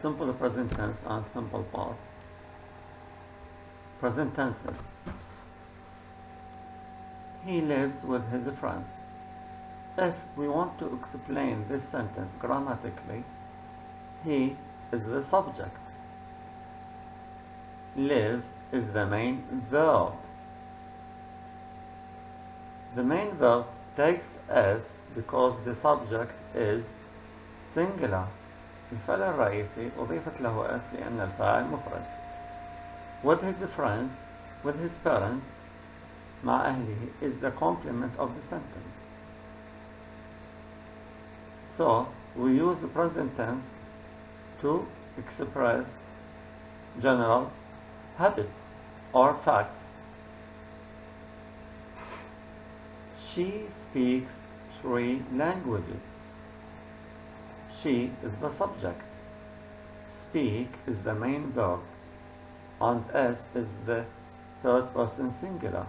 simple present tense and simple past. Present tenses. He lives with his friends. If we want to explain this sentence grammatically, he is the subject. Live is the main verb. The main verb takes S because the subject is singular. الفعل الرئيسي أضيفت له S لأن الفاعل مفرد. With his friends, with his parents, مع أهله is the complement of the sentence. So we use the present tense to express general habits or facts. She speaks 3 languages. She is the subject. Speak is the main verb. And S is the third person singular.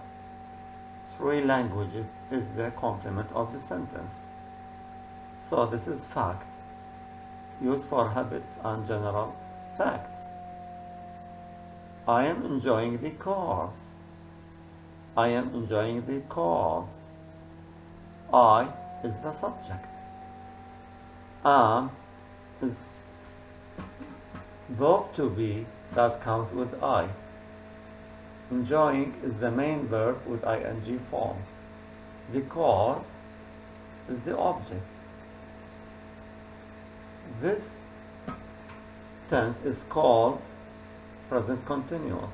3 languages is the complement of the sentence. So this is fact, used for habits and general facts. I am enjoying the course. I am enjoying the course. I is the subject. Am is verb to be that comes with I. Enjoying is the main verb with ing form. The course is the object. This tense is called present continuous.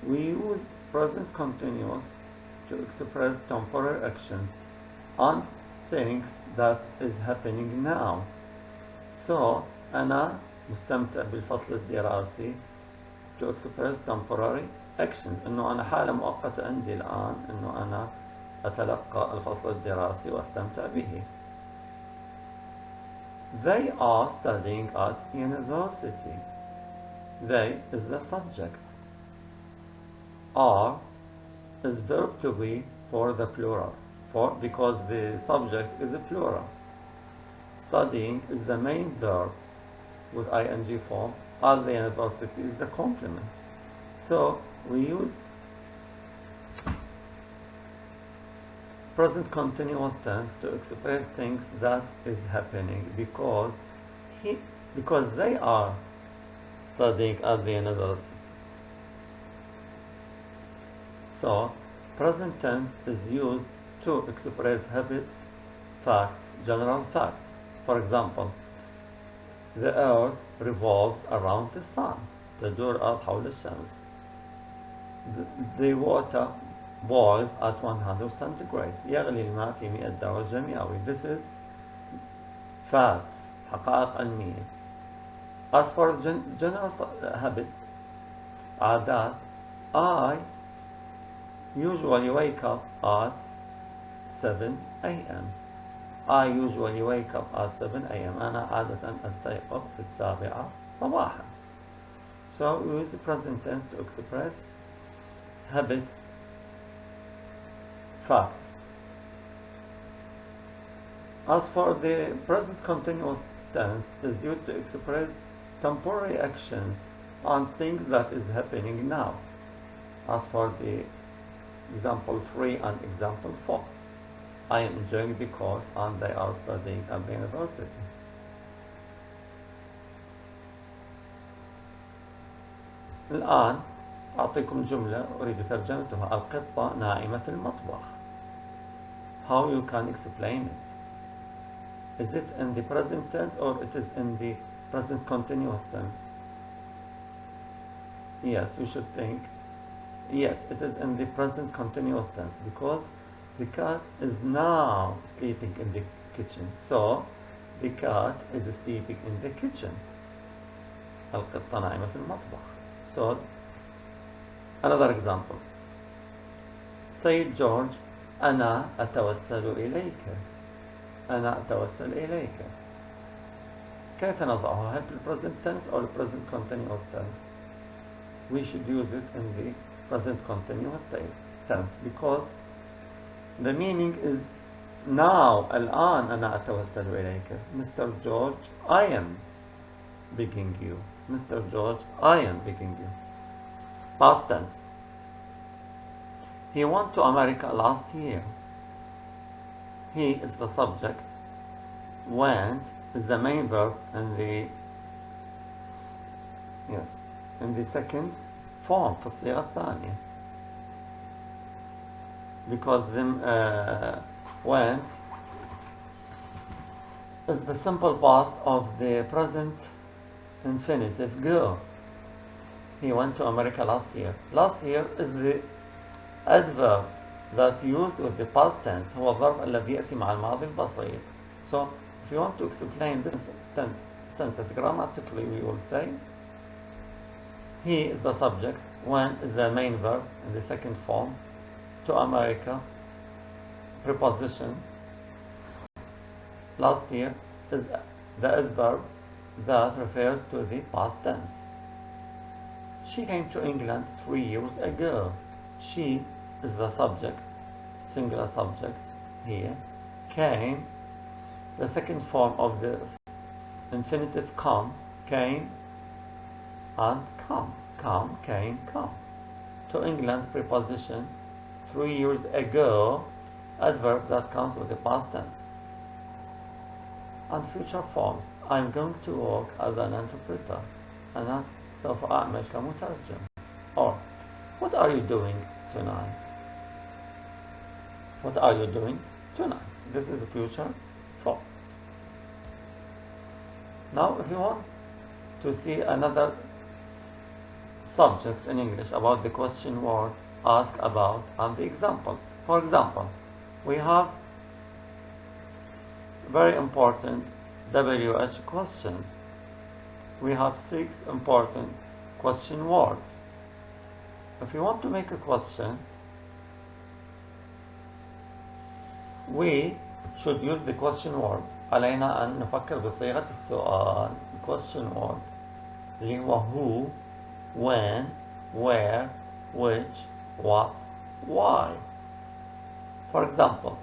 We use present continuous to express temporary actions and things that is happening now. So أنا مستمتع بالفصل الدراسي to express temporary actions. إنه أنا حالة مؤقتة عندي الآن إنه أنا أتلقى الفصل الدراسي وأستمتع به. They are studying at university. They is the subject. Are is verb to be for the plural, because the subject is a plural. Studying is the main verb with ing form. At the university is the complement. So we use present continuous tense to express things that is happening because they are studying at the university. So present tense is used to express habits, facts, general facts. For example, the earth revolves around the sun. تدور الأرض حول الشمس. The water boils at 100 centigrade. يغلي الماء في 100 درجة مئوي. This is facts, حقائق علمية. As for general habits, عادات, I usually wake up at 7 a.m. I usually wake up at 7 a.m. أنا عادة أستيقظ في 7 صباحا. So we use the present tense to express habits, facts. As for the present continuous tense is used to express temporary actions on things that is happening now. As for the example 3 and example 4, I am enjoying the course and they are studying at the university. الآن أعطيكم جملة أريد ترجمتها. القطة نائمة في المطبخ. How you can explain it? Is it in the present tense or it is in the present continuous tense? Yes, you should think. Yes, it is in the present continuous tense because the cat is now sleeping in the kitchen. So the cat is sleeping in the kitchen. القطة نائمة في المطبخ. So another example. Say George, أنا أتوسل إليك. أنا أتوسل إليك. كيف نضعها؟ هل في present tense or present continuous tense? We should use it in the present continuous tense because the meaning is now. الآن أنا أتوسل إليك. Mr. George, I am begging you. Mr. George, I am begging you. Past tense. He went to America last year. He is the subject. Went is the main verb in the second form في الصيغة الثانية. Because went is the simple past of the present infinitive go. He went to America last year. Last year is the adverb that used with the past tense. هو الظرف الذي يأتي مع الماضي البسيط. So if you want to explain this sentence grammatically, we will say he is the subject, went is the main verb in the second form, to America, preposition, last year is the adverb that refers to the past tense. She came to England 3 years ago. She is the subject, singular subject here. Came, the second form of the infinitive come, came and come. Come, came, come. To England, preposition, 3 years ago, adverb that comes with the past tense. And future forms. I'm going to work as an interpreter. أنا سوف أعمل كمترجم. Or, what are you doing tonight? What are you doing tonight? This is a future form. Now, if you want to see another subject in English about the question word, ask about, and the examples. For example, we have very important WH questions. We have 6 important question words. If you want to make a question, we should use the question word. علينا أن نفكر بصيغة السؤال. Question word اللي هو who, when, where, which, what, why. For example,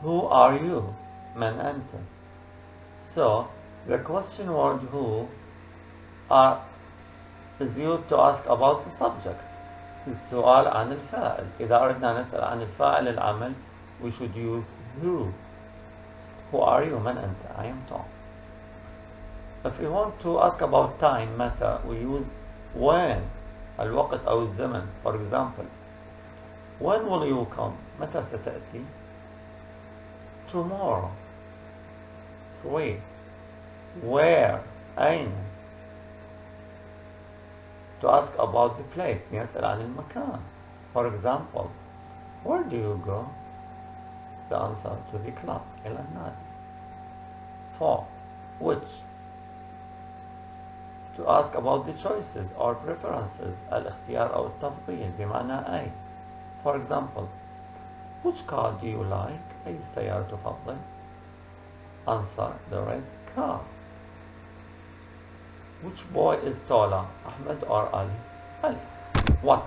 who are you? من أنت? So the question word who is used to ask about the subject. السؤال عن الفاعل. إذا أردنا نسأل عن الفاعل العمل, we should use who. Who are you? من أنت? I am Tom. If we want to ask about time, متى, we use when. الوقت أو الزمن. For example, when will you come? متى ستأتي? Tomorrow. 3. Where? أين? To ask about the place, نسأل عن المكان. For example, where do you go? The answer, to the club, إلى النادي. 4. Which? To ask about the choices or preferences, الاختيار أو التفضيل بمعنى أي. For example, which car do you like? أي سيارة تفضل? Answer, the red car. Which boy is taller, Ahmed or Ali? Ali. What?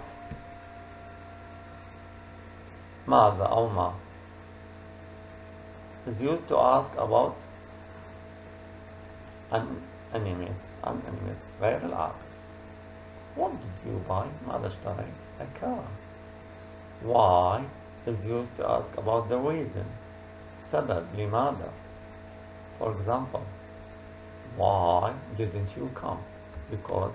ماذا أو ما is used to ask about inanimate غير العاقل. What did you buy? ماذا اشتريت? A car. Why is used to ask about the reason. سبب, لماذا. For example, why didn't you come? Because